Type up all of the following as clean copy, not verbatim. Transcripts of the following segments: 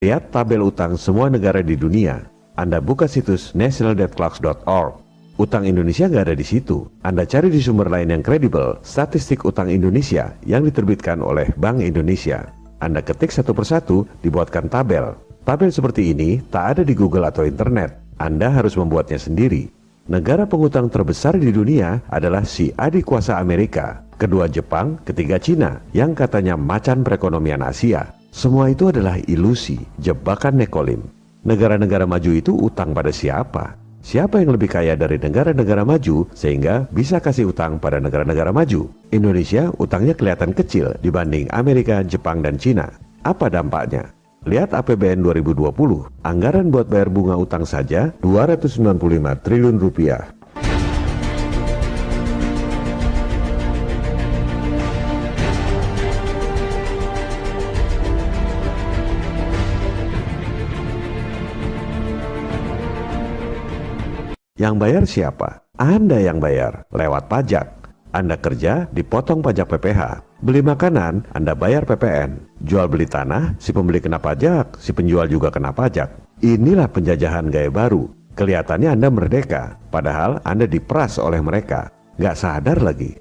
Lihat tabel utang semua negara di dunia. Anda buka situs nationaldebtclocks.org. Utang Indonesia nggak ada di situ. Anda cari di sumber lain yang kredibel, statistik utang Indonesia yang diterbitkan oleh Bank Indonesia. Anda ketik satu persatu, dibuatkan tabel. Tabel seperti ini tak ada di Google atau internet. Anda harus membuatnya sendiri. Negara pengutang terbesar di dunia adalah si adik kuasa Amerika, kedua Jepang, ketiga Cina, yang katanya macan perekonomian Asia. Semua itu adalah ilusi, jebakan Nekolim. Negara-negara maju itu utang pada siapa? Siapa yang lebih kaya dari negara-negara maju sehingga bisa kasih utang pada negara-negara maju? Indonesia utangnya kelihatan kecil dibanding Amerika, Jepang, dan Cina. Apa dampaknya? Lihat APBN 2020, anggaran buat bayar bunga utang saja 295 triliun rupiah. Yang bayar siapa? Anda yang bayar, lewat pajak. Anda kerja, dipotong pajak PPh. Beli makanan, Anda bayar PPN. Jual beli tanah, si pembeli kena pajak, si penjual juga kena pajak. Inilah penjajahan gaya baru. Kelihatannya Anda merdeka, padahal Anda diperas oleh mereka. Nggak sadar lagi.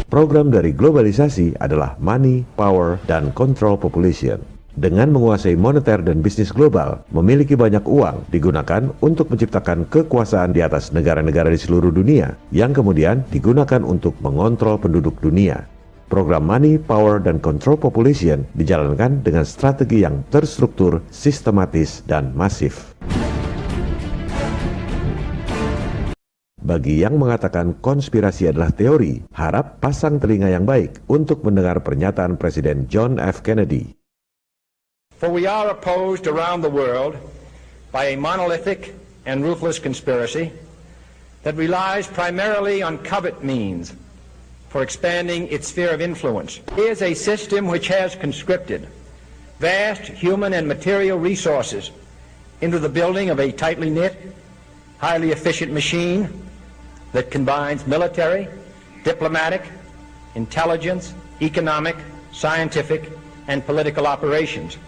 Program dari globalisasi adalah money, power, dan control population. Dengan menguasai moneter dan bisnis global, memiliki banyak uang digunakan untuk menciptakan kekuasaan di atas negara-negara di seluruh dunia yang kemudian digunakan untuk mengontrol penduduk dunia. Program Money, Power, dan Control Population dijalankan dengan strategi yang terstruktur, sistematis, dan masif. Bagi yang mengatakan konspirasi adalah teori, harap pasang telinga yang baik untuk mendengar pernyataan Presiden John F. Kennedy. For we are opposed around the world by a monolithic and ruthless conspiracy that relies primarily on covert means for expanding its sphere of influence. It is a system which has conscripted vast human and material resources into the building of a tightly knit, highly efficient machine that combines military, diplomatic, intelligence, economic, scientific, and political operations.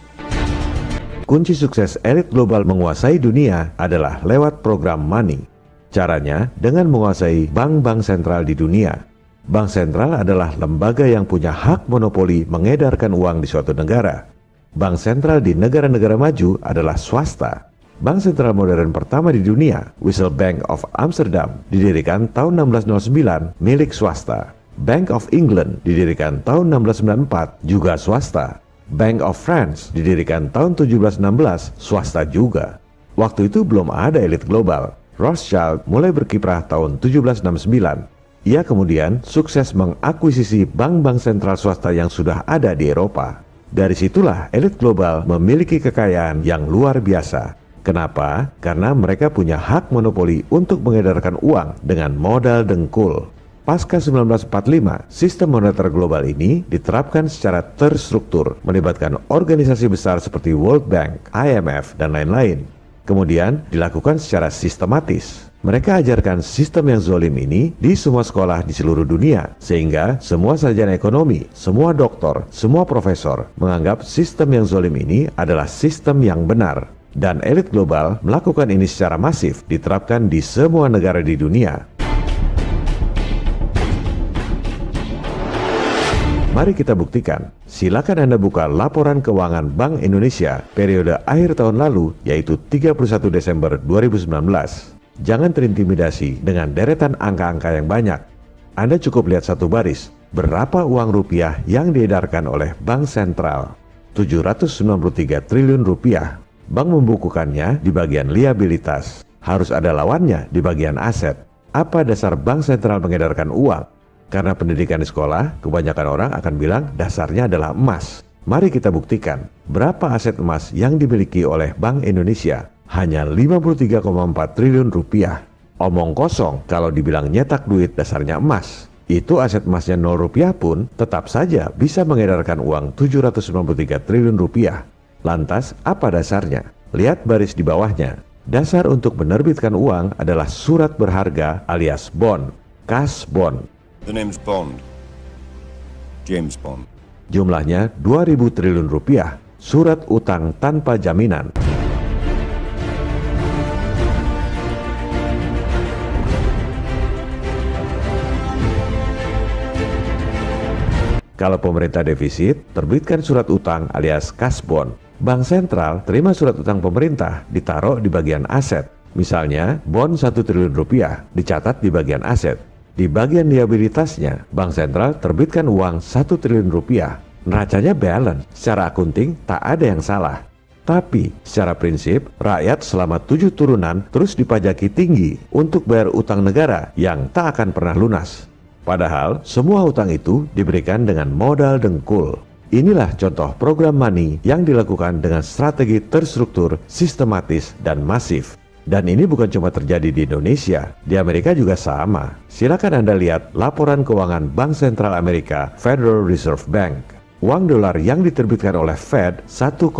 Kunci sukses elit global menguasai dunia adalah lewat program money. Caranya dengan menguasai bank-bank sentral di dunia. Bank sentral adalah lembaga yang punya hak monopoli mengedarkan uang di suatu negara. Bank sentral di negara-negara maju adalah swasta. Bank sentral modern pertama di dunia, Wissel Bank of Amsterdam, didirikan tahun 1609 milik swasta. Bank of England didirikan tahun 1694 juga swasta. Bank of France didirikan tahun 1716, swasta juga. Waktu itu belum ada elit global. Rothschild mulai berkiprah tahun 1769. Ia kemudian sukses mengakuisisi bank-bank sentral swasta yang sudah ada di Eropa. Dari situlah elit global memiliki kekayaan yang luar biasa. Kenapa? Karena mereka punya hak monopoli untuk mengedarkan uang dengan modal dengkul. Pasca 1945, sistem moneter global ini diterapkan secara terstruktur, melibatkan organisasi besar seperti World Bank, IMF, dan lain-lain. Kemudian dilakukan secara sistematis. Mereka ajarkan sistem yang zolim ini di semua sekolah di seluruh dunia, sehingga semua sarjana ekonomi, semua doktor, semua profesor menganggap sistem yang zolim ini adalah sistem yang benar. Dan elit global melakukan ini secara masif, diterapkan di semua negara di dunia. Mari kita buktikan. Silakan Anda buka laporan keuangan Bank Indonesia periode akhir tahun lalu, yaitu 31 Desember 2019. Jangan terintimidasi dengan deretan angka-angka yang banyak. Anda cukup lihat satu baris. Berapa uang rupiah yang diedarkan oleh Bank Sentral? 793 triliun rupiah. Bank membukukannya di bagian liabilitas. Harus ada lawannya di bagian aset. Apa dasar Bank Sentral mengedarkan uang? Karena pendidikan di sekolah, kebanyakan orang akan bilang dasarnya adalah emas. Mari kita buktikan, berapa aset emas yang dimiliki oleh Bank Indonesia? Hanya 53,4 triliun rupiah. Omong kosong kalau dibilang nyetak duit dasarnya emas. Itu aset emasnya 0 rupiah pun tetap saja bisa mengedarkan uang 793 triliun rupiah. Lantas, apa dasarnya? Lihat baris di bawahnya. Dasar untuk menerbitkan uang adalah surat berharga alias bond, cash bond. The name's Bond. James Bond. Jumlahnya 2.000 triliun rupiah. surat utang tanpa jaminan. Kalau pemerintah defisit, terbitkan surat utang alias cash bond. Bank sentral terima surat utang pemerintah, ditaruh di bagian aset. Misalnya, bond 1 triliun rupiah dicatat di bagian aset. Di bagian liabilitasnya, bank sentral terbitkan uang 1 triliun rupiah. Neracanya balance, secara akunting tak ada yang salah. Tapi, secara prinsip, rakyat selama 7 turunan terus dipajaki tinggi untuk bayar utang negara yang tak akan pernah lunas. Padahal, semua utang itu diberikan dengan modal dengkul. Inilah contoh program money yang dilakukan dengan strategi terstruktur, sistematis, dan masif. Dan ini bukan cuma terjadi di Indonesia, di Amerika juga sama. Silakan Anda lihat laporan keuangan Bank Sentral Amerika, Federal Reserve Bank. Uang dolar yang diterbitkan oleh Fed 1,7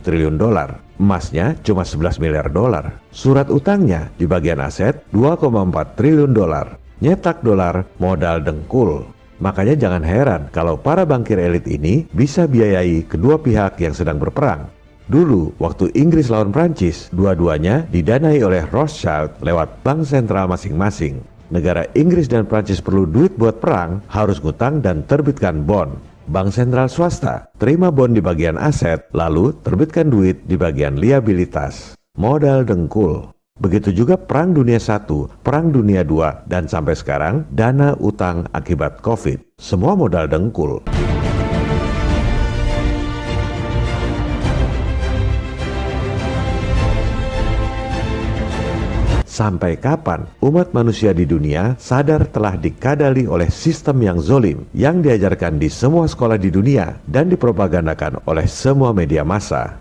triliun dolar. Emasnya cuma 11 miliar dolar. Surat utangnya di bagian aset 2,4 triliun dolar. Nyetak dolar modal dengkul. Makanya jangan heran kalau para bankir elit ini bisa biayai kedua pihak yang sedang berperang. Dulu, waktu Inggris lawan Prancis, dua-duanya didanai oleh Rothschild lewat bank sentral masing-masing. Negara Inggris dan Prancis perlu duit buat perang, harus ngutang dan terbitkan bond. Bank sentral swasta terima bond di bagian aset, lalu terbitkan duit di bagian liabilitas. Modal dengkul. Begitu juga Perang Dunia I, Perang Dunia II, dan sampai sekarang dana utang akibat COVID. Semua modal dengkul. Sampai kapan umat manusia di dunia sadar telah dikadali oleh sistem yang zolim yang diajarkan di semua sekolah di dunia dan dipropagandakan oleh semua media massa?